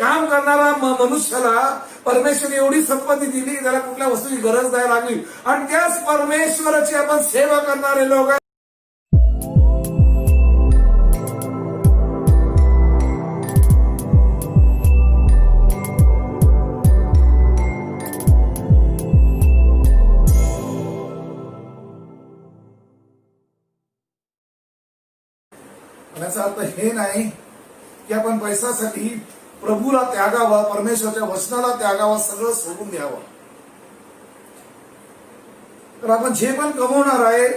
काम करणारा मनुष्याला परमेश्वर एवढी संपत्ती दिली, त्याला कुठल्या वस्तूची गरज नाही लागली, आणि त्याच परमेश्वराची आपण सेवा करणारे लोक आहे. याचा अर्थ हे नाही की आपण पैशासाठी प्रभूला त्यागावा, परमेश्वराच्या वचनाला त्यागावा, सगळं सोडून द्यावं. तर आपण जे पण कमवणार आहे,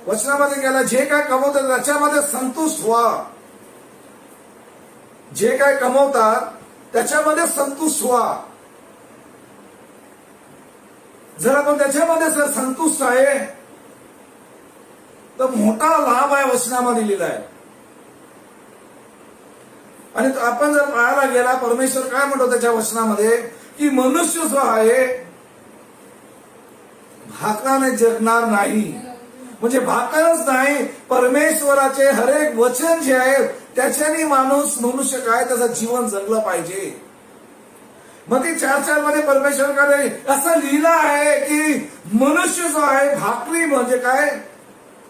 वचनामध्ये गेला, जे काय कमवतात त्याच्यामध्ये संतुष्ट व्हा. जे काय कमवतात त्याच्यामध्ये संतुष्ट व्हा. जर आपण त्याच्यामध्ये जर संतुष्ट आहे तर मोठा लाभ आहे वचनामध्ये लिहिला आहे. आणि आपण जर पाहायला गेला, परमेश्वर काय म्हणतो त्याच्या वचनामध्ये की मनुष्य जो आहे भाकराने जगणार नाही. म्हणजे भाकरच नाही, परमेश्वराचे हरेक वचन जे आहे त्याच्याने मनुष्य काय त्याचं जीवन जगलं पाहिजे. मग ती 4:4 मध्ये परमेश्वर काय असं लिहिलं आहे की मनुष्य जो आहे भाकरी म्हणजे काय,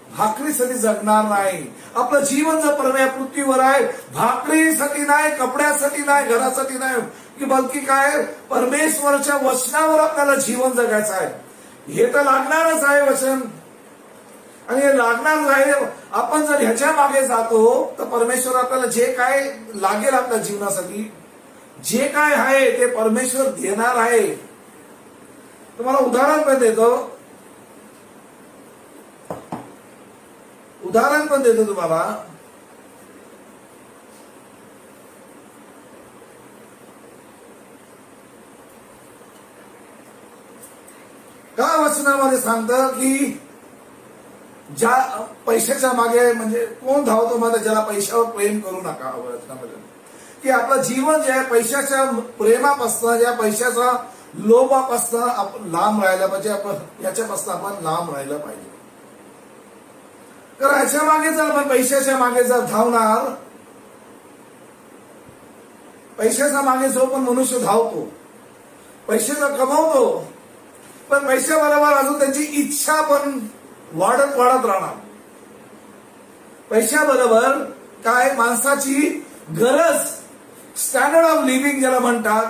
भाकरीसाठी जगणार नाही. आपलं जीवन जर पृथ्वीवर आहे भाकरीसाठी नाही, कपड्यासाठी नाही, घरासाठी नाही, की बल्कि काय परमेश्वराच्या वचनावर आपल्याला जीवन जगायचं आहे. हे तर लागणारच आहे वचन, आणि हे लागणार आहे. आपण जर ह्याच्या मागे जातो तर परमेश्वर आपल्याला जे काय लागेल आपल्या जीवनासाठी, जे काय आहे ते परमेश्वर देणार आहे. तुम्हाला उदाहरण पण देतो तुम्हाला. का वचनामध्ये सांगतं की ज्या पैशाच्या मागे, म्हणजे कोण धावतो मध्ये ज्याला पैशावर प्रेम करू नका. वचनामध्ये की आपलं जीवन जे आहे पैशाच्या प्रेमापासून, ज्या पैशाचा लोभापासून आपण लांब राहायला पाहिजे. आपण याच्यापासून आपण लांब राहायला पाहिजे. तर ह्याच्या मागे जर आपण पैशाच्या मागे जर धावणार, पैशाच्या मागे जो पण मनुष्य धावतो, पैशाचा कमवतो, पण पैशाबरोबर अजून त्यांची इच्छा पण वाढत राहणार. पैशाबरोबर काय माणसाची गरज, स्टँडर्ड ऑफ लिव्हिंग ज्याला म्हणतात,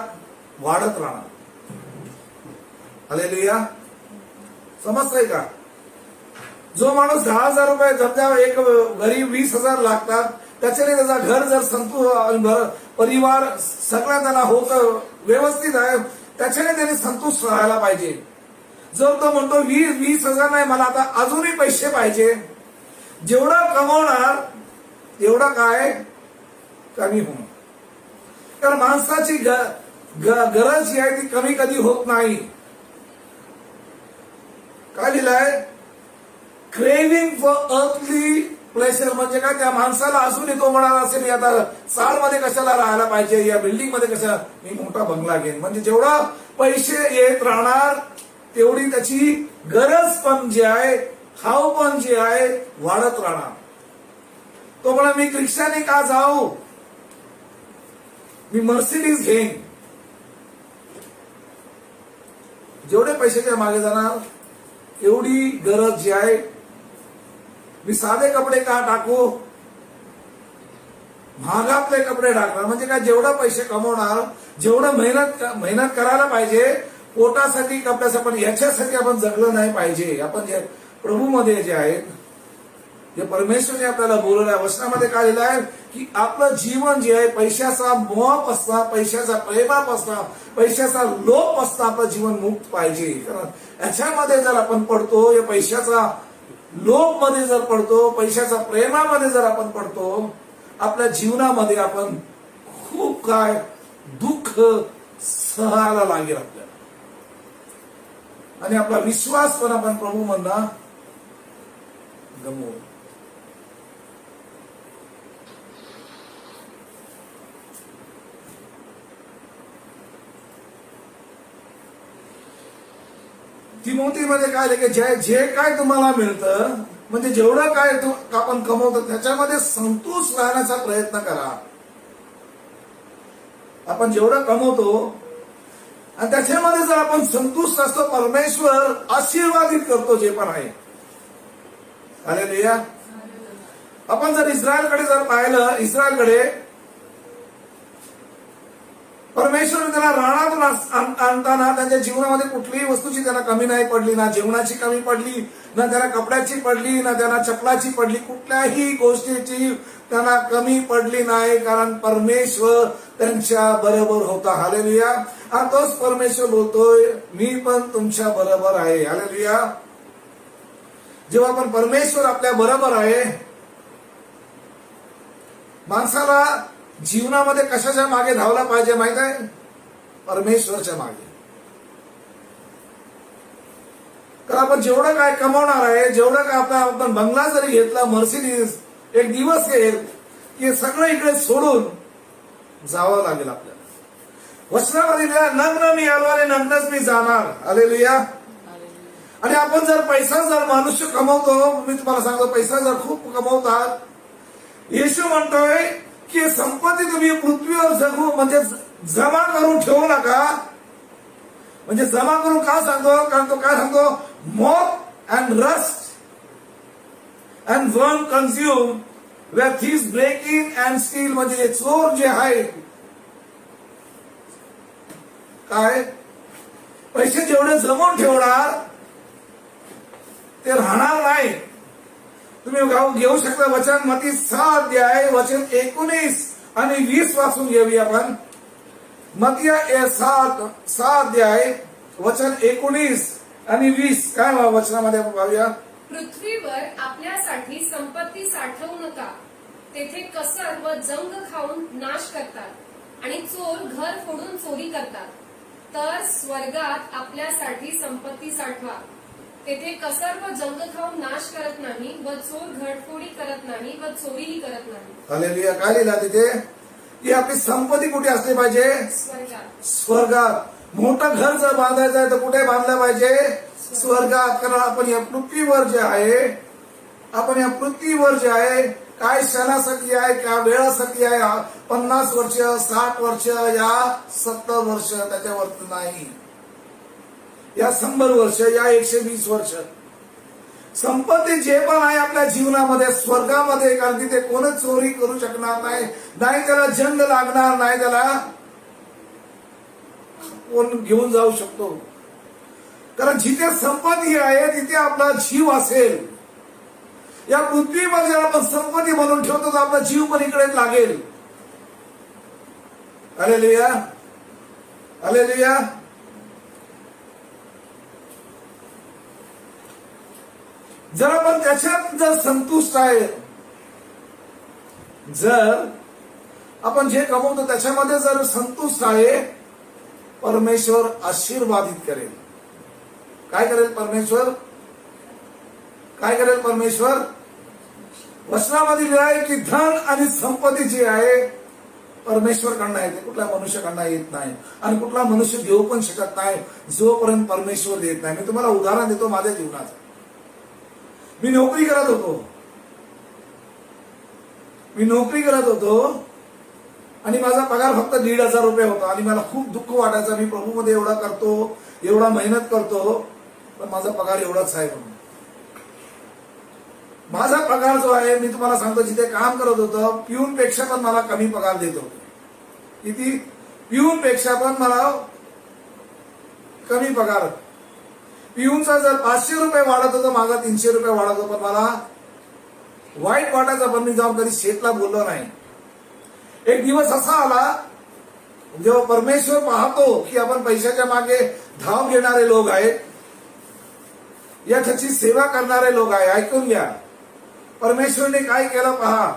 वाढत राहणार. हालेलुया. समजतंय का? जो माणूस 10,000 रुपये, समजा एक घरी 20,000 लागतात, त्याच्याने त्याचा घर जर परिवार सगळ्या त्यांना होत व्यवस्थित आहे, त्याच्याने त्याने संतुष्ट राहायला पाहिजे. जर तो म्हणतो 20,000 नाही, मला आता अजूनही पैसे पाहिजे, जेवढा कमवणार तेवढा काय कमी होणार. तर माणसाची गरज जी आहे ती कमी कधी होत नाही. काय लिहिलंय? क्रेविंग फॉर अर्थली प्लेसर, म्हणजे काय, त्या माणसाला अजूनही तो म्हणाला असेल मी आता मध्ये कशाला राहायला पाहिजे, या बिल्डिंग मध्ये कशा मी मोठा बंगला घेईन. म्हणजे जेवढा पैसे येत राहणार तेवढी त्याची गरज पण जी आहे, हाव पण जी आहे वाढत राहणार. तो म्हणा मी रिक्षाने का जाऊ, मी मर्सिडीज घेईन. जेवढे पैशाच्या मागे जाणार एवढी गरज जी आहे. मी साधे कपडे का टाकू, महागातले कपडे टाकणार. म्हणजे काय, जेवढा पैसे कमवणार, जेवढं मेहनत करायला पाहिजे पोटासाठी, कपड्यासाठी, पण याच्यासाठी आपण जगलं नाही पाहिजे. आपण जे प्रभूमध्ये जे आहेत, जे परमेश्वरने आपल्याला बोलवलं आहे, वचनामध्ये काय लिहिलं आहे की आपलं जीवन जे आहे पैशाचा मोहापासून, पैशाचा प्रेमापासून, पैशाचा लोभापासून आपलं जीवन मुक्त पाहिजे. कारण याच्यामध्ये जर आपण पडतो, या पैशाचा लोभ मध्ये जर पडतो, पैशाच्या प्रेमामध्ये जर आपण पडतो, आपल्या जीवनामध्ये आपण खूप काय दुःख सहायला लागेल आपल्याला, आणि आपला विश्वास पण आपण प्रभू म्हणा गमवू. तिमोथीमध्ये काय लिहिले, जे काय तुम्हाला मिळतं, म्हणजे जेवढं काय आपण कमवतो त्याच्यामध्ये संतुष्ट राहण्याचा प्रयत्न करा. आपण जेवढं कमवतो आणि त्याच्यामध्ये जर आपण संतुष्ट असतो, परमेश्वर आशीर्वादित करतो जे पण आहे. हालेलुया. आपण जर इस्रायलकडे जर पाहिलं, इस्रायलकडे परमेश्वर त्यांना रानातून आणताना त्यांच्या जीवनामध्ये कुठलीही वस्तूची त्यांना कमी नाही पडली, ना जेवणाची कमी पडली, ना त्यांना कपड्याची पडली, ना त्यांना चपलाची पडली, कुठल्याही गोष्टीची त्यांना कमी पडली नाही, कारण परमेश्वर त्यांच्या बरोबर होता. हालेलुया. आणि तोच परमेश्वर बोलतोय, मी पण तुमच्या बरोबर आहे. हालेलुया. जेव्हा पण परमेश्वर आपल्या बरोबर आहे, माणसाला जीवनामध्ये कशाच्या मागे धावला पाहिजे माहित आहे? परमेश्वरच्या मागे. तर आपण जेवढं काय कमावणार आहे, जेवढं काय आपण बंगला जरी घेतला, मर्सिडीज, एक दिवस येईल की सगळं इकडे सोडून जावं लागेल आपल्याला. वचनामध्ये नग्न मी आलो आणि नग्नच मी जाणार. हालेलुया. आणि आपण जर पैसा जर मनुष्य कमवतो, मी तुम्हाला सांगतो, पैसा जर खूप कमवतात, येशू म्हणतोय की संपत्ती तुम्ही पृथ्वीवर जगू म्हणजे जमा करून ठेवू नका. म्हणजे जमा करून का सांगतो? कारण तो काय सांगतो? Moth and rust and worm consume where thieves breaking and steal. म्हणजे चोर जे आहे, काय पैसे जेवढे जमवून ठेवणार ते राहणार नाही. तुम्ही घेऊ शकता वचन मत्ती 6 अध्याय वचन 19 आणि 20 वाचून घेऊया आपण. मत्ती 6 अध्याय वचन 19 आणि 20 काय वचनामध्ये आपण पाहूया. पृथ्वीवर आपल्यासाठी संपत्ती साठवू नका, तेथे कसर व जंग खाऊन नाश करतात आणि चोर घर फोडून चोरी करतात. तर स्वर्गात आपल्यासाठी संपत्ती साठवा, तेथे कसर व जंग खाऊन नाश करत नाही व चोर घरफोडी करत नाही व चोरीही करत नाही. हालेलुया. काय लिहिला तिथे? की आपली संपत्ती कुठे असली पाहिजे? स्वर्गात. स्वर्गात. मोठं घर जर बांधायचं आहे तर कुठे बांधलं पाहिजे? स्वर्गात. कारण आपण या पृथ्वीवर जे आहे, आपण या पृथ्वीवर जे आहे, काय क्षणासाठी आहे, काय वेळासाठी आहे, 50 वर्ष, 60 वर्ष, या 70 वर्ष, त्याच्यावरती नाही, या 100 वर्ष, या 120 वर्ष. संपत्ती जे पण आहे आपल्या जीवनामध्ये स्वर्गामध्ये, कारण तिथे कोणच चोरी करू शकणार नाही, नाही त्याला जंग लागणार नाही, त्याला कोण घेऊन जाऊ शकतो. कारण जिथे संपत्ती आहे तिथे आपला जीव असेल. या पृथ्वीवर जर आपण संपत्ती म्हणून ठेवतो तर आपला जीव पण इकडे लागेल. हालेलुया. हालेलुया. जर आपण त्याच्यात जर संतुष्ट आहे, जर आपण जे कमवतो त्याच्यामध्ये जर संतुष्ट आहे, परमेश्वर आशीर्वादित करेल. काय करेल परमेश्वर? काय करेल परमेश्वर? वचनामध्ये लिहिलं आहे की धन आणि संपत्ती जी आहे परमेश्वरकडनं येते, कुठल्या मनुष्याकडनं येत नाही. आणि कुठला मनुष्य घेऊ पण शकत नाही जोपर्यंत परमेश्वर देत नाही. मी तुम्हाला उदाहरण देतो माझ्या जीवनाचं. मी नोकरी करत होतो आणि माझा पगार फक्त 1,500 रुपये होता आणि मला खूप दुःख वाटायचं. मी प्रभूमध्ये एवढा करतो, एवढा मेहनत करतो, पण माझा पगार एवढाच आहे म्हणून. माझा पगार जो आहे, मी तुम्हाला सांगतो, जिथे काम करत होतो पिऊन पेक्षा पण मला कमी पगार देत होते. किती? पिऊन पेक्षा पण मला कमी पगार. पिऊनचा जर 500 रुपये वाढत होता, माझा 300 रुपये वाढत होता, पण मला वाईट वाटायचं. पण मी जाऊन कधी शेठला बोललो नाही. एक दिवस असा आला जेव्हा परमेश्वर पाहतो की आपण पैशाच्या मागे धाव घेणारे लोक आहेत, याची सेवा करणारे लोक आहे. ऐकून घ्या, परमेश्वरने काय केलं पहा.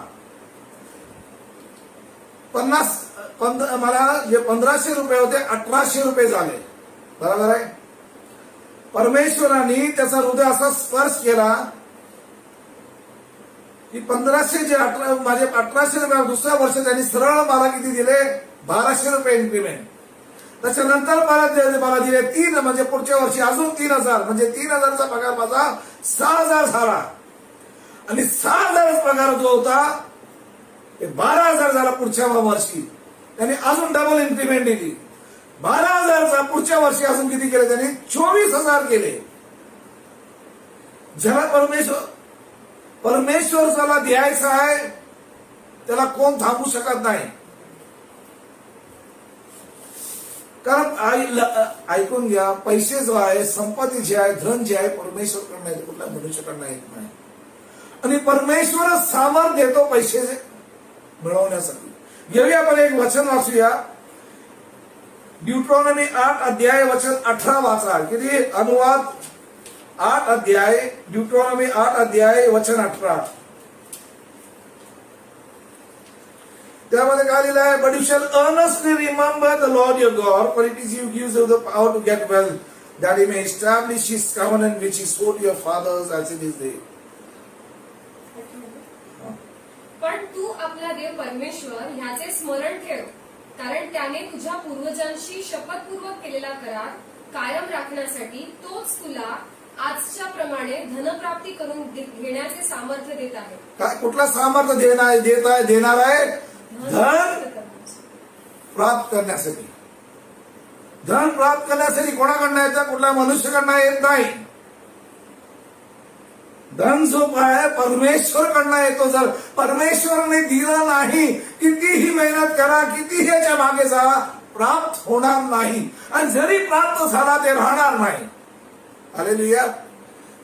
मला जे 1500 रुपये होते 1800 रुपये झाले. बरोबर आहे. परमेश्वराने त्याचा हृदय असा स्पर्श केला की 1500 जे माझे 1800 रुपये दुसऱ्या वर्षी त्यांनी सरळ मला किती दिले? 1200 रुपये इन्क्रीमेंट. त्याच्यानंतर मला दिले 3, म्हणजे पुढच्या वर्षी अजून 3000, म्हणजे 3000चा पगार माझा 6000 झाला. आणि 6000 पगार जो होता ते 12000 झाला पुढच्या वर्षी. त्याने अजून डबल इन्क्रीमेंट दिली. 12,000चा पुढच्या वर्षी अजून किती केले त्यांनी? 24,000 केले. ज्याला परमेश्वर ज्याला द्यायचा आहे त्याला कोण थांबू शकत नाही. कारण ऐकून घ्या, पैसे जो आहे, संपत्ती जे आहे, धन जे आहे, परमेश्वरकडे नाही, कुठल्या मनुष्याकडे येत नाही. आणि परमेश्वरच सामर्थ्य देतो पैसे मिळवण्यासाठी. घेऊया आपण एक वचन वाचूया. ड्यूट्रॉनॉमी 8 अध्याय वचन 18 वाचा. किती अनुवाद? 8 अध्याय, ड्यूट्रॉनॉमी 8 अध्याय वचन 18. त्यामध्ये काय लिहिलं आहे? But you shall earnestly remember the Lord your God, for it is you gives you the power to get wealth, that he may establish his covenant which he swore to your fathers as it is day. पण तू आपला देव परमेश्वर ह्याचे स्मरण ठेव, कारण त्याने तुझ्या पूर्वजांशी शपथपूर्वक केलेला करार कायम राखण्यासाठी तोच तुला आजच्या प्रमाणे धनप्राप्ती करून घेण्याचे सामर्थ्य देत आहे. काय? कुठला सामर्थ्य देणार आहे? धन प्राप्त करण्यासाठी. धन प्राप्त करण्यासाठी कोणाकडनं येतं? कुठल्या मनुष्याकडनं येत नाही. धन जो आहे परमेश्वरकडनं येतो. जर परमेश्वरने दिलं नाही, कितीही मेहनत करा, कितीही याच्या मागे जा, प्राप्त होणार नाही. आणि जरी प्राप्त झाला ते राहणार नाही. हालेलुया.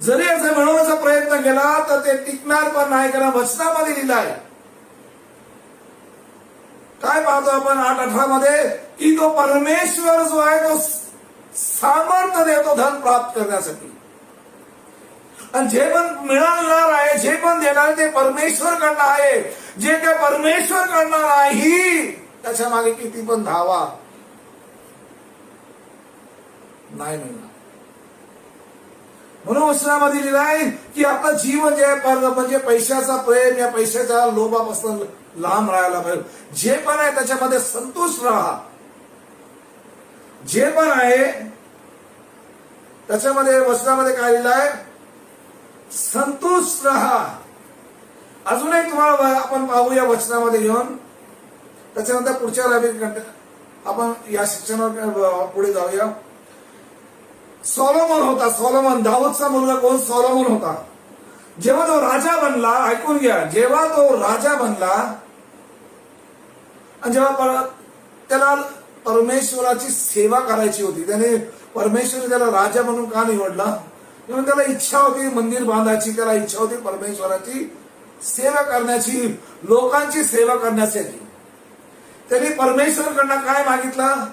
जरी असं मिळवण्याचा प्रयत्न केला तर ते टिकणार पण नाही, कारण वचनामध्ये लिहिलं आहे. काय पाहतो आपण 8:18 मध्ये? की तो परमेश्वर जो आहे तो सामर्थ्य देतो धन प्राप्त करण्यासाठी. आणि जे पण मिळणार आहे, जे पण देणार आहे ते परमेश्वरकडनं आहे. जे काय परमेश्वरकडनं नाही त्याच्या मागे किती पण धावा, नाही मिळणार. म्हणून वचनामध्ये लिहिलं आहे की आपलं जीवन जे आहे म्हणजे पैशाचा प्रेम या पैशाच्या लोभापासून लांब राहायला पाहिजे. जे पण आहे त्याच्यामध्ये संतुष्ट राहा. जे पण आहे त्याच्यामध्ये वचनामध्ये काय लिहिलं आहे? संतुष्ट राहा. अजून एक तुम्हाला आपण पाहूया वचनामध्ये घेऊन, त्याच्यानंतर पुढच्या आपण या शिक्षणावर पुढे जाऊया. सॉलोमन होता. सॉलोमन, दाऊदचा मुलगा कोण? सॉलोमन होता. जेव्हा तो राजा बनला, ऐकून घ्या, जेव्हा तो राजा बनला आणि जेव्हा त्याला परमेश्वराची सेवा करायची होती, त्याने परमेश्वर त्याला राजा म्हणून का निवडला? म्हणून त्याला इच्छा होती मंदिर बांधायची, त्याला इच्छा होती परमेश्वराची सेवा करण्याची, लोकांची सेवा करण्यासाठी. त्यांनी परमेश्वरकडनं काय मागितलं?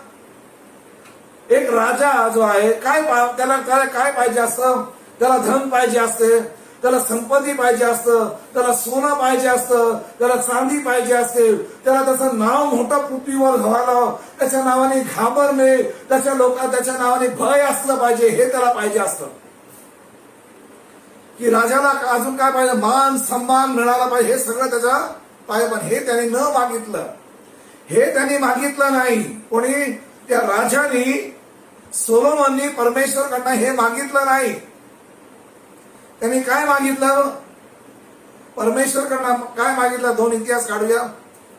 एक राजा जो आहे त्याला काय पाहिजे असतं? त्याला धन पाहिजे असते, त्याला संपत्ती पाहिजे असतं, त्याला सोनं पाहिजे असतं, त्याला चांदी पाहिजे असते, त्याला त्याचं नाव मोठं पृथ्वीवर व्हावं, त्याच्या नावाने घाबरणे, त्याच्या नावाने भय असलं पाहिजे, हे त्याला पाहिजे असतं. की राजाला अजून काय पाहिजे? मान सन्मान मिळाला पाहिजे, हे सगळं त्याचा पाहिजे. पण हे त्याने न मागितलं. हे त्यांनी मागितलं नाही. कोणी? त्या राजाने, सोलोमननी परमेश्वरकडनं हे मागितलं नाही. त्यांनी काय मागितलं? परमेश्वरकडनं काय मागितलं? 2 इतिहास काढूया.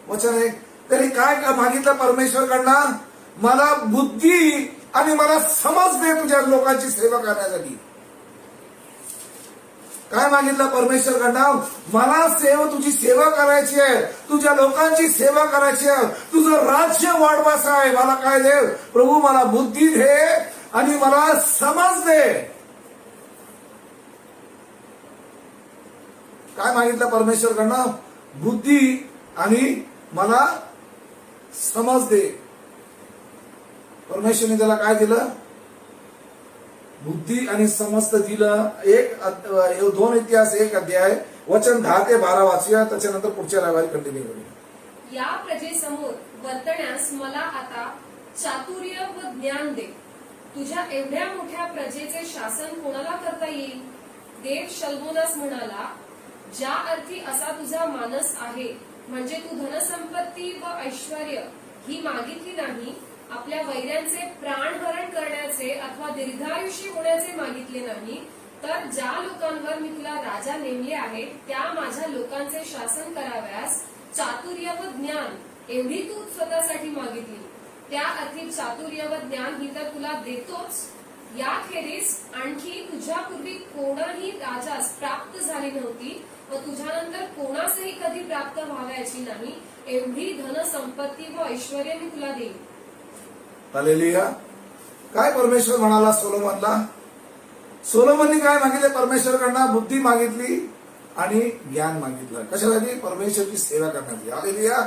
वचन आहे, त्यांनी काय मागितलं परमेश्वरकडनं? मला बुद्धी आणि मला समज दे तुझ्या लोकांची सेवा करण्यासाठी. काय मागितलं परमेश्वरकडनं? मला तुझी सेवा करायची आहे, तुझ्या लोकांची सेवा करायची आहे, तुझं राज्य वाढवायचं आहे. मला काय दे प्रभू? मला बुद्धी दे आणि मला समज दे. काय मागितलं परमेश्वरकडनं? बुद्धी आणि मला समज दे. परमेश्वरने त्याला काय दिलं? बुद्धी आणि समस्त दिलं. 2 इतिहास 1 अध्याय वचन 10 ते 12 वाचूया. त्याच्यानंतर पुढच्या रविवारी कंटिन्यू करूया. या प्रजेसमोर वर्तण्यास मला आता चातुर्य व ज्ञान दे. तुझ्या एवढ्या मोठ्या प्रजेचे शासन कोणाला करता येईल? देव शल्मोनास म्हणाला, ज्या अर्थी असा तुझा मानस आहे, म्हणजे तू धनसंपत्ती व ऐश्वर्य ही मागितली नाही, आपल्या वैऱ्यांचे प्राणहरण करण्याचे अथवा दीर्घायुषी होण्याचे मागितले नाही, तर ज्या लोकांवर मी तुला राजा नेमले आहे त्या माझ्या लोकांचे शासन कराव्यास चातुर्य व ज्ञान एवढी तू स्वतःसाठी मागितली, त्या अर्थी चातुर्य व ज्ञान ही तर तुला देतोच, याखेरीज आणखी तुझ्यापूर्वी कोणाही राजास प्राप्त झाली नव्हती व तुझ्यानंतर कोणासही कधी प्राप्त व्हावयाची नाही, एवढी धन संपत्ती व ऐश्वर्य मी तुला देईन. हालेलुया. काय परमेश्वर म्हणाला सोलोमनला? सोलोमनने काय मागितले परमेश्वरकडनं? बुद्धी मागितली आणि ज्ञान मागितलं. कशासाठी? परमेश्वरची सेवा करण्यासाठी. हालेलुया.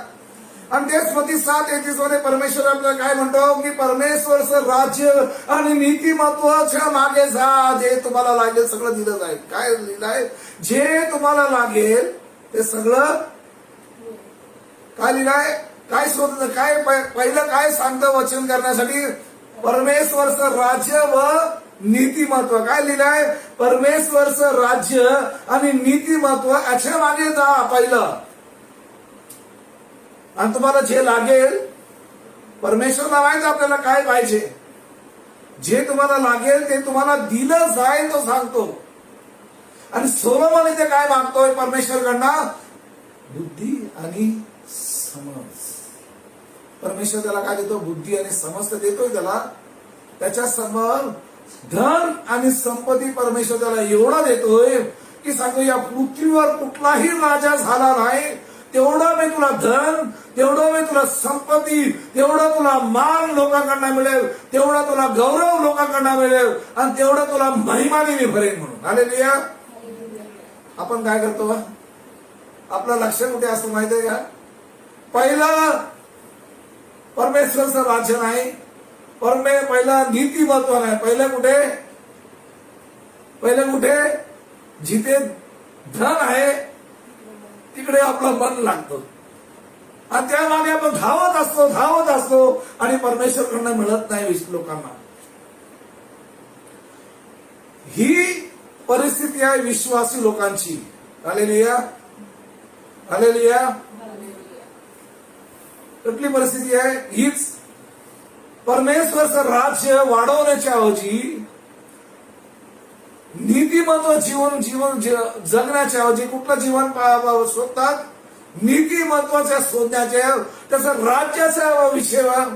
आणि तेच मती 7:31 मध्ये परमेश्वर आपल्याला काय म्हणतो की परमेश्वरचं राज्य आणि नीतिमत्वाच्या मागे जा, जे तुम्हाला लागेल सगळं दिलं जाईल. काय लिहिलंय? जे तुम्हाला लागेल ते सगळं. काय लिहिलंय? काय शोध? काय पहिलं काय सांगतं वचन करण्यासाठी? परमेश्वरचं राज्य व नीतिमत्व. काय लिहिलंय? परमेश्वरचं राज्य आणि नीतिमत्व याच्या मागे जा पहिलं. आणि तुम्हाला जे लागेल, परमेश्वरला माहिती आपल्याला काय पाहिजे. जे तुम्हाला लागेल ते तुम्हाला दिलं जाईल, तो सांगतो. आणि सोलोमन इथे काय मागतोय परमेश्वरकडनं? बुद्धी आणि समज. परमेश्वर त्याला काय देतो? बुद्धी आणि समज तर देतोय त्याला. त्याच्या समोर धन आणि संपत्ती परमेश्वर त्याला एवढा देतोय की सांगतो या पृथ्वीवर कुठलाही राजा झाला नाही तेवढं मी तुला धन, तेवढं मी तुला संपत्ती, तेवढं तुला मान लोकांकडनं मिळेल, तेवढा तुला गौरव लोकांकडनं मिळेल आणि तेवढं तुला महिमाने मी भरेन म्हणून. हालेलुया. आपण काय करतो? आपलं लक्ष कुठे असतं माहिती आहे का? पहिलं परमेश्वरचं राज्य नाही, पहिला नीतिमत्व नाही. पहिलं कुठे? जिथे धन आहे तिकडे आपलं मन लागतं आणि त्यामागे आपण धावत असतो आणि परमेश्वरकडनं मिळत नाही लोकांना. ही परिस्थिती आहे विश्वासी लोकांची. हालेलुया. हालेलुया. कुठली परिस्थिती आहे? हीच. परमेश्वरचं राज्य वाढवण्याच्या ऐवजी नीतिमत्व जीवन जगण्याच्या ऐवजी कुठलं जीवन शोधतात? नीतिमत्वाच्या शोधण्याच्या, त्याचं राज्याच्या विषयावर.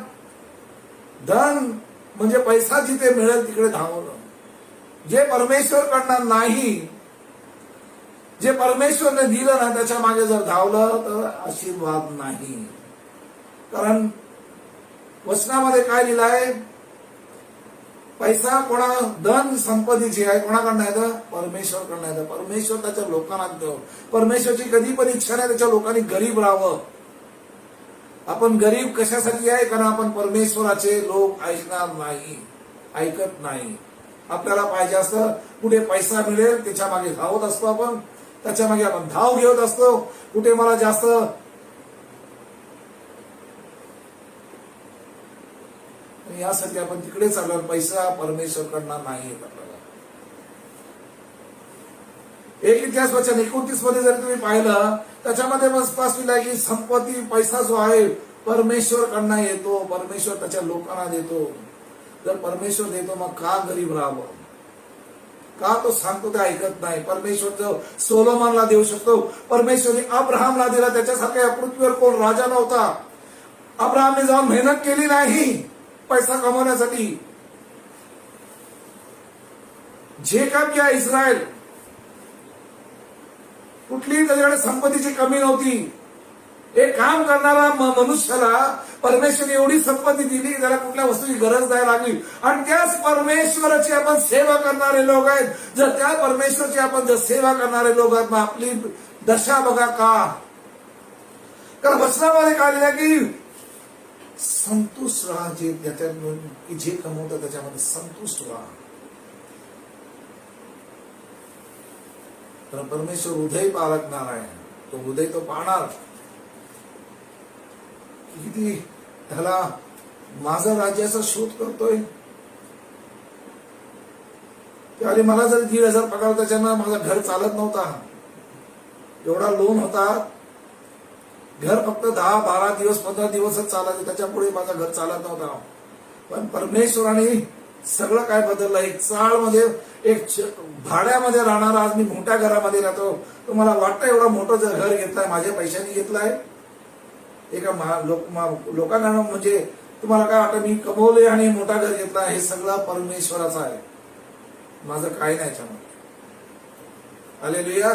धन म्हणजे पैसा जिथे मिळेल तिकडे धावणं. जे परमेश्वरकडनं नाही, जे परमेश्वरने दिलं ना त्याच्या मागे जर धावलं तर आशीर्वाद नाही. कारण वचनामध्ये काय लिहिलं आहे? पैसा धन संपत्ती जी आहे कोणाकडनं येतं? परमेश्वरकडनं येतं. परमेश्वर त्याच्या लोकांना देतो. परमेश्वरची कधी पण इच्छा नाही त्याच्या लोकांनी गरीब राहावं. आपण गरीब कशासाठी आहे? कारण आपण परमेश्वराचे लोक ऐकणार नाही, ऐकत नाही. आपल्याला पाहिजे असतं कुठे पैसा मिळेल त्याच्या मागे धावत असतो आपण, त्याच्या मागे आपण धाव घेत असतो. कुठे मला जास्त यासाठी आपण तिकडे चाललो. पैसा परमेश्वरकडनं नाही येत आपल्याला. एक इतिहास वचन 29 मध्ये जर तुम्ही पाहिलं त्याच्यामध्ये स्पष्ट लिहिलंय की संपत्ती पैसा जो आहे परमेश्वरकडनं येतो, परमेश्वर त्याच्या लोकांना देतो. जर परमेश्वर देतो मग का गरीब राहावं? का तो सांगतो ते ऐकत नाही? परमेश्वर जो सोलोमनला देऊ शकतो, परमेश्वरने अब्राहमला दिला. त्याच्यासारखा या पृथ्वीवर कोण राजा नव्हता. अब्राहमने जाऊन मेहनत केली नाही पैसा कमवण्यासाठी. जेकब या इस्रायल कुठलीही त्याच्याकडे संपत्तीची कमी नव्हती. एक काम करणारा मनुष्याला परमेश्वरने एवढी संपत्ती दिली त्याला कुठल्या वस्तूची गरज नाही लागली. आणि त्याच परमेश्वराची आपण सेवा करणारे लोक आहेत. जर त्या परमेश्वराची आपण जर सेवा करणारे लोक आहेत मग आपली दशा बघा का? कारण वचनामध्ये काय लिहिलं की संतुष्ट राहा. जे कमवतं त्याच्यामध्ये संतुष्ट राहा. तर परमेश्वर हृदय पारखणार आहे. तो हृदय तो पाहणार किती त्याला माझा राज्याचा शोध करतोय. त्यावेळी मला जर 1,500 पगार त्याच्यानं माझा घर चालत नव्हता. एवढा लोन होता. घर फक्त 10-12 दिवस 15 दिवसच चालायचं. त्याच्या पुढे माझा घर चालत नव्हता. पण परमेश्वराने सगळं काय बदललं. एक चाळमध्ये एक भाड्यामध्ये राहणारा आज मी मोठ्या घरामध्ये राहतो. तुम्हाला वाटतं एवढं मोठं घर घेतलंय माझ्या पैशाने घेतलंय? लोकांना म्हणजे तुम्हाला काय वाटतं, मी कमवले आणि मोठा घर घेतला, हे सगळं परमेश्वराचं आहे, माझं काही नाही याच्यामध्ये. हालेलुया.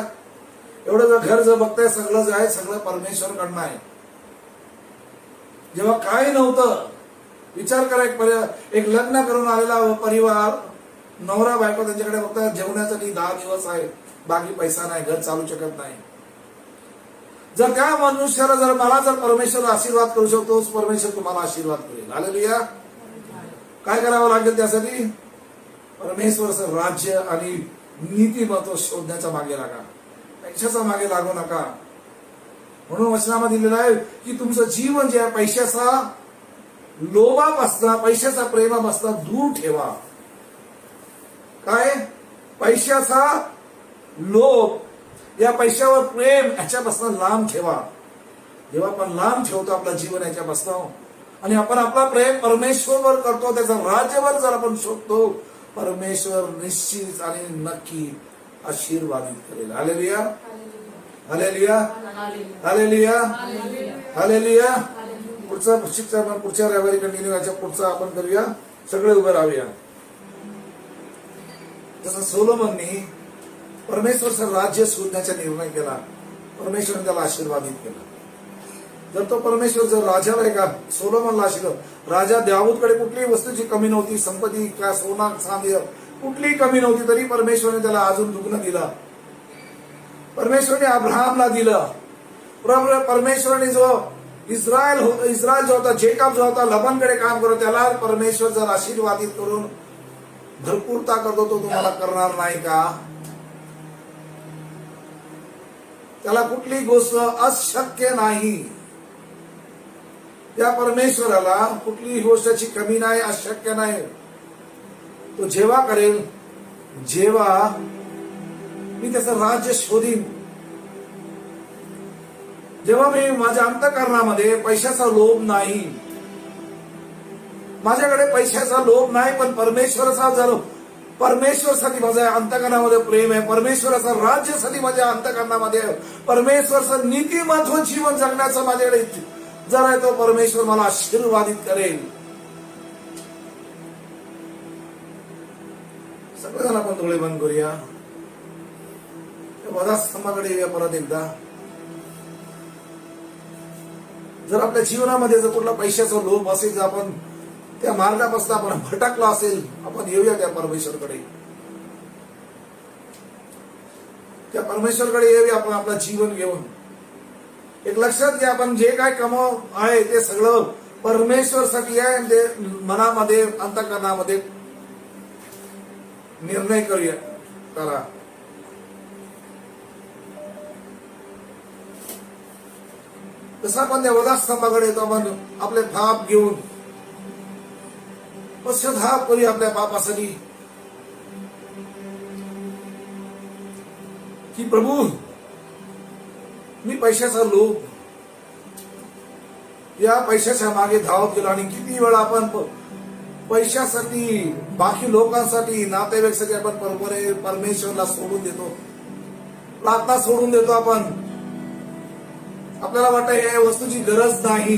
एवढं जर घर जर बघताय, सगळं जे आहे सगळं परमेश्वरकडनं आहे. जेव्हा काही नव्हतं, विचार करा, एक लग्न करून आलेला परिवार, नवरा बायको त्यांच्याकडे फक्त जेवण्यासाठी 10 दिवस आहे, बाकी पैसा नाही, घर चालू शकत नाही. जर त्या मनुष्याला जर मला जर परमेश्वर आशीर्वाद करू शकतो, तोच परमेश्वर तुम्हाला आशीर्वाद करेल. हालेलुया. काय करावं लागेल त्यासाठी? परमेश्वराचं राज्य आणि नीतिमत्व शोधण्याच्या मागे लागा, पैशाचा मागे लागू नका. म्हणून वचनामध्ये दिलेलं आहे की तुमचं जीवन जे आहे पैशाचा लोभापासनं, पैशाचा प्रेमापासनं दूर ठेवा. काय? पैशाचा लोभ, या पैशावर प्रेम, याच्यापासून लांब ठेवा. जेव्हा आपण लांब ठेवतो आपलं जीवन याच्यापासून, आणि आपण आपला प्रेम परमेश्वरवर करतो, त्याचा राज्यावर जर आपण शोधतो, परमेश्वर निश्चित आणि नक्की आशीर्वादित करेल. हालेलुया. हालेलुया. हालेलुया. हालेलुया. पुढचा शिक्षण आपण पुढच्या रविवारी कंटिन्यू व्हायच्या, पुढचा आपण करूया. सगळे उभे राहूया. जसं सोलोमनने परमेश्वरचं राज्य शोधण्याचा निर्णय केला, परमेश्वरने त्याला आशीर्वादित केला. जर तो परमेश्वर जर राजाला का सोलोमनला आशीर्वाद, राजा दाऊदकडे कुठलीही वस्तूची कमी नव्हती, संपत्ती काय सोना चांदी कुठलीही कमी नव्हती, तरी परमेश्वरने त्याला अजून दुग्न दिलं. परमेश्वरने अब्राहमला दिलं. परमेश्वरने जो इस्रायल जो होता, जेकब जो होता, लबानकडे काम करतो, त्याला परमेश्वर जर आशीर्वादित करून भरपूरता करतो, तो तुम्हाला करणार नाही का? त्याला कुठली गोष्ट अशक्य नाही. त्या परमेश्वराला कुठलीही गोष्टाची कमी नाही, अशक्य नाही. तो जेव्हा करेल, जेव्हा मी त्याचं राज्य शोधीन, जेव्हा मी माझ्या अंतःकरणामध्ये पैशाचा लोभ नाही, माझ्याकडे पैशाचा लोभ नाही, पण परमेश्वराचा जर परमेश्वरसाठी माझ्या अंतःकरणामध्ये प्रेम आहे, परमेश्वराचा राज्यासाठी माझ्या अंतःकरणामध्ये परमेश्वरचं नीतिमत्व जीवन जगण्याचं माझ्याकडे जर आहे, तो परमेश्वर मला आशीर्वादित करेल. सगळेजण आपण डोळे बंद करूया. वधास्तंभाकडे येऊया परत एकदा. जर आपल्या जीवनामध्ये जर कुठला पैशाचा लोभ असेल, जर आपण त्या मार्गापासून आपण भटकला असेल, आपण येऊया त्या परमेश्वरकडे. त्या परमेश्वरकडे येऊया आपण आपलं जीवन घेऊन. एक लक्षात घ्या, आपण जे काय कमाव आहे ते सगळं परमेश्वरसाठी आहे. ते मनामध्ये अंतःकरणामध्ये निर्णय करा. तसं आपण त्या वधास्तंभाकडे येतो, आपण आपले पाप घेऊन पश्चाताप करूया आपल्या पापासाठी, की प्रभू मी पैशाचा लोभ, या पैशाच्या मागे धावत गेलो, आणि किती वेळा आपण पैशासाठी, बाकी लोकांसाठी, नातेवाईकांसाठी आपण परमेश्वरला सोडून देतो, प्रार्थना सोडून देतो. आपण आपल्याला वाटतं या वस्तूची गरज नाही,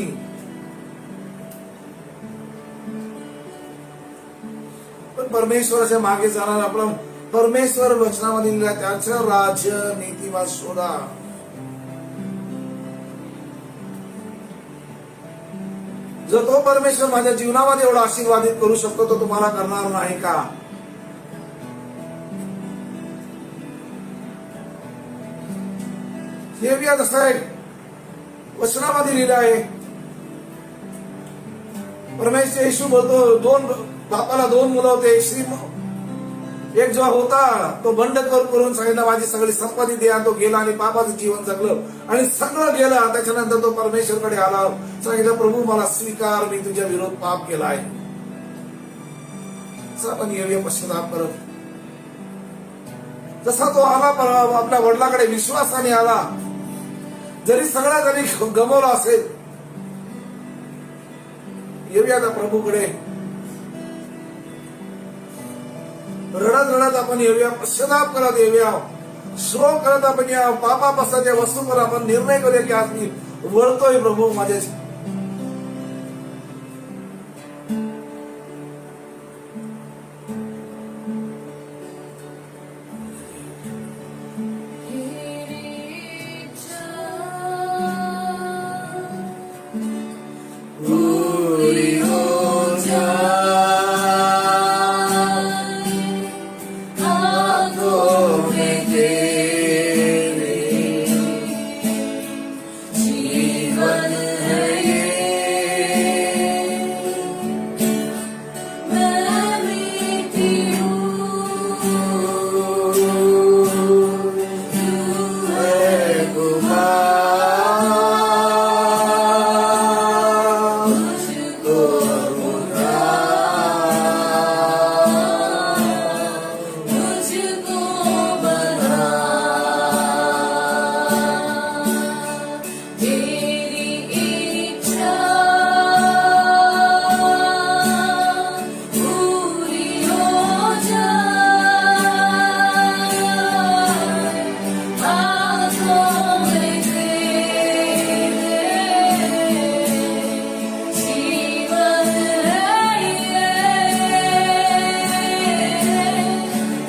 पण परमेश्वराच्या मागे जाणार आपला परमेश्वर वचनामध्ये लिहिलं, त्याचं राज्य नीतिमत्व शोधा. जर तो परमेश्वर माझ्या जीवनामध्ये एवढा आशीर्वादित करू शकतो, तो तुम्हाला करणार नाही का? हे कसं आहे, वचनामध्ये लिहिलं आहे. परमेश्वर येशू बोलतो, बापाला 2 मुलं होते. एक जो होता तो बंडखोर करून सांगितलं माझी सगळी संपत्ती द्या, तो गेला आणि पापाचं जीवन जगलं आणि सगळं गेलं. त्याच्यानंतर तो परमेश्वरकडे आला, सांगितलं प्रभू मला स्वीकार, मी तुझ्या विरोध पाप केला आहे. आपण येऊया पश्चाताप करत. जसा तो आला आपल्या वडिलांकडे विश्वासाने आला, जरी सगळा जरी गमवला असेल, येऊया त्या प्रभूकडे. रडत रडत आपण येऊया, पश्चाताप करत येऊया, श्रोक करत आपण या पापापासून त्या वस्तूंवर आपण निर्णय करूया की आज मी वळतोय प्रभू माझ्या पूरी हो जाए हाथों में तेरे जीवन है ये मैं मीठी हूँ तू है कुमार मुझको बुला मुझको बना तेरी इच्छा पूरी हो जाए हाथों में तेरे जीवन है ये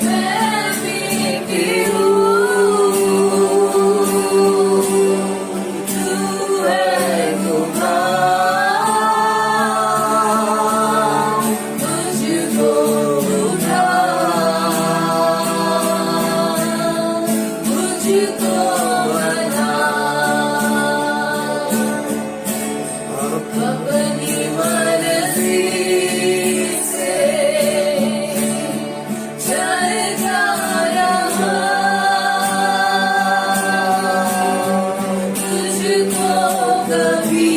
मैं मीठी हूँ तू है कुमार मुझको उठा मुझको बना अपनी मर्जी से चलता रहा तुझको कभी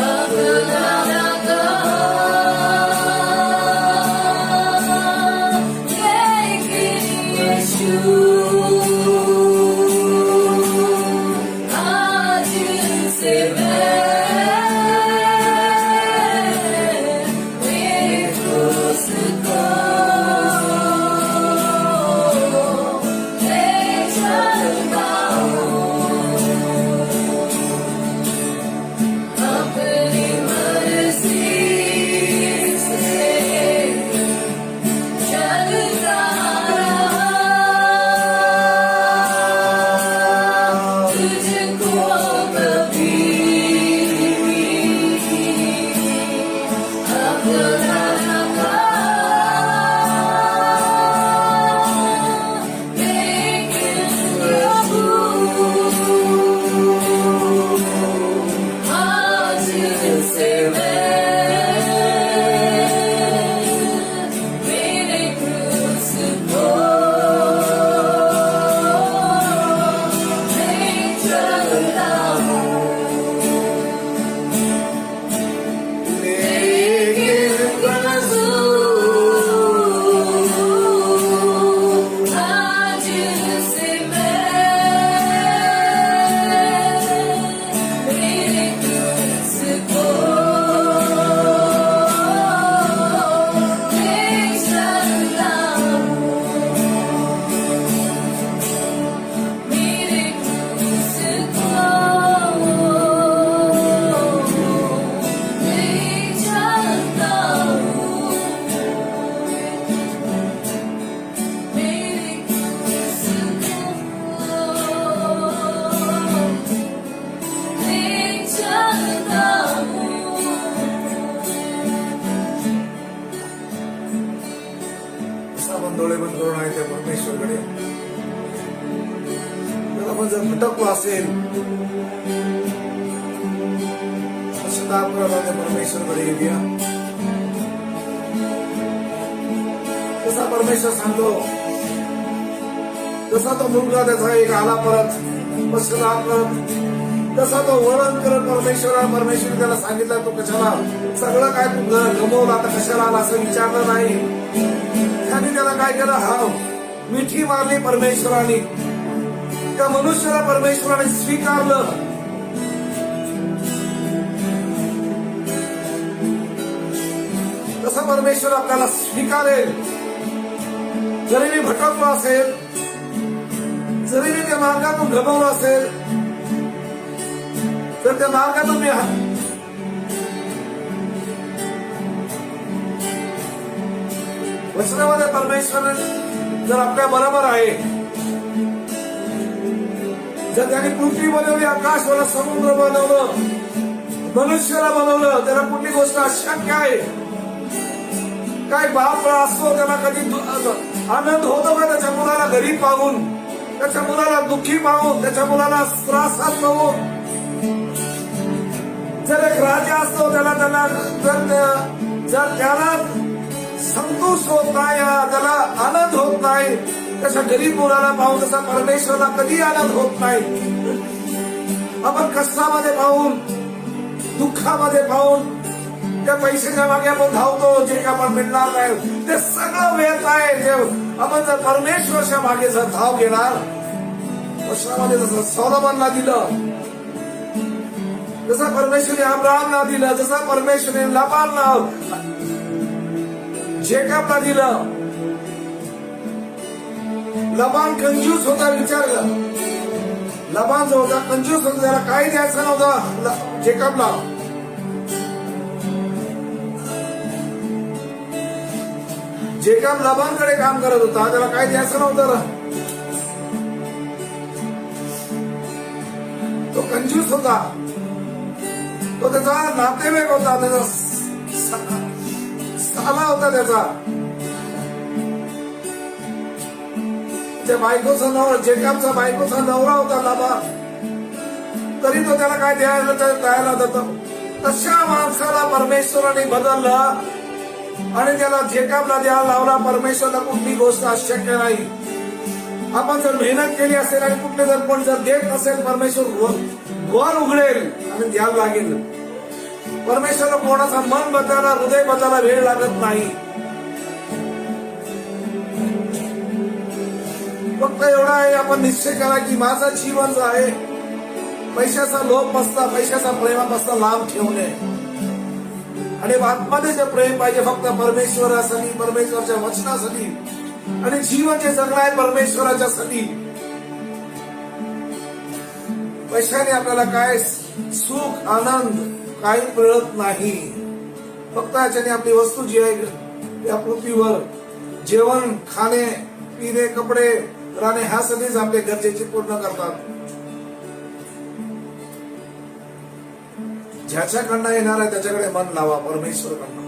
अपना न कहा लेकिन यीशु आज से मैं मेरे क्रूस को ले चलता हूँ अपनी मर्जी से चलता रहा तुझको कभी अपना न कहा लेकिन प्रभु आज से मैं मेरे क्रूस को ले चलता हूँ लेकिन प्रभु आज से मैं मेरे क्रूस को ले चलता हूँ मेरे क्रूस को ले चलता हूँ मेरे क्रूस को ले चलता हूँ असा आपण डोळे बंद करून आहे त्या परमेश्वरकडे जर आपण जर भटकलो असेल पश्चाताप करायला त्या परमेश्वरकडे येऊया. जसा परमेश्वर सांगतो जसा तो मुलगा त्याचा एक आला परत पश्चाताप करत तसा तो वळण करत परमेश्वर त्याला सांगितलं तू कशाला सगळं काय तू गमवलं आता कशाला आला असं विचारलं नाही. त्याने त्याला काय केलं हा मिठी मारली परमेश्वराने त्या मनुष्याला परमेश्वराने स्वीकारलं. तसा परमेश्वर आपल्याला स्वीकारेल. जरी मी भटकलो असेल जरी मी त्या मार्गातून गमावलं असेल, तर त्या मार्गातून मी वचनामध्ये परमेश्वर जर आपल्या बरोबर आहे, जर त्याने पृथ्वी बनवली, आकाश बनवलं, समुद्र बनवलं, मनुष्याला बनवलं, त्याला कुठली गोष्ट अशक्य आहे? काय बाप असतो त्याला कधी आनंद होतो का त्याच्या मुलाला गरीब पाहून, त्याच्या मुलाला दुःखी पाहून, त्याच्या मुलाला त्रासात पाहून? जर एक राजा असतो त्याला जर त्याला संतोष होत नाही, त्याला आनंद होत नाही, त्याच्या गरीब मुलाला पाहून तसा परमेश्वरला कधी आनंद होत नाही. आपण कष्टामध्ये पाहून, दुःखामध्ये पाहून, त्या पैशाच्या मागे आपण धावतो, जे काय आपण मिळणार नाही ते सगळं व्यर्थ आहे. जे आपण जर परमेश्वरच्या मागे जर धाव घेणार, कष्टामध्ये जसं सॉलोमनला दिलं, जसं परमेश्वरी अब्राहमला दिलं, जसं परमेश्वरी लाबानला, जेकबला दिलं. लबान कंजूस होता, विचार कर. लबान जो होता कंजूस होता, त्याला काही द्यायचं नव्हतं जेकबला. जेकब लबानकडे काम करत होता, त्याला काही द्यायचं नव्हतं. तो कंजूस होता, तो त्याचा नातेवाईक होता, त्याचा साला होता त्याचा. त्या बायकोचा नवरा, जेकबचा बायकोचा नवरा होता लाबान, तरी तो त्याला काय द्यायला तयार होता. तशा माणसाला परमेश्वराने बदललं आणि त्याला जेकबला द्यायला लावला. परमेश्वरला कुठली गोष्ट अशक्य नाही. आपण जर मेहनत केली असेल आणि कुठले जर कोण जर देत नसेल, परमेश्वर द्वार उघडेल आणि द्यायला लागेल. परमेश्वरला कोणाचा मन बदलायला, हृदय बदलायला वेळ लागत नाही. फक्त एवढा आहे, आपण निश्चय करा की माझं जीवन जो आहे, पैशाचा लोभ नसता, पैशाचा प्रेमात नसता, लांब ठेवणे. आणि आत्मध्ये जे प्रेम पाहिजे फक्त परमेश्वरासाठी, परमेश्वराच्या वचनासाठी, आणि जीवन जे जगणं आहे परमेश्वराच्यासाठी. पैशाने आपल्याला काय सुख, आनंद काही मिळत नाही. फक्त याच्याने आपली वस्तू जी आहे या पृथ्वीवर, जेवण, खाणे, पिणे, कपडे, राहणे, ह्यासाठीच आपले गरजेचे पूर्ण करतात. ज्याच्याकडनं येणार आहे त्याच्याकडे मन लावा, परमेश्वरकडनं.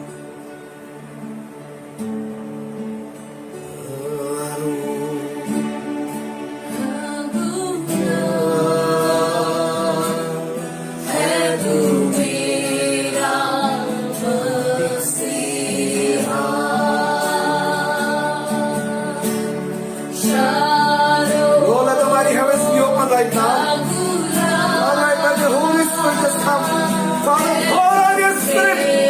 Right now, all right, let the Holy Spirit just come. Father, pour out your Spirit.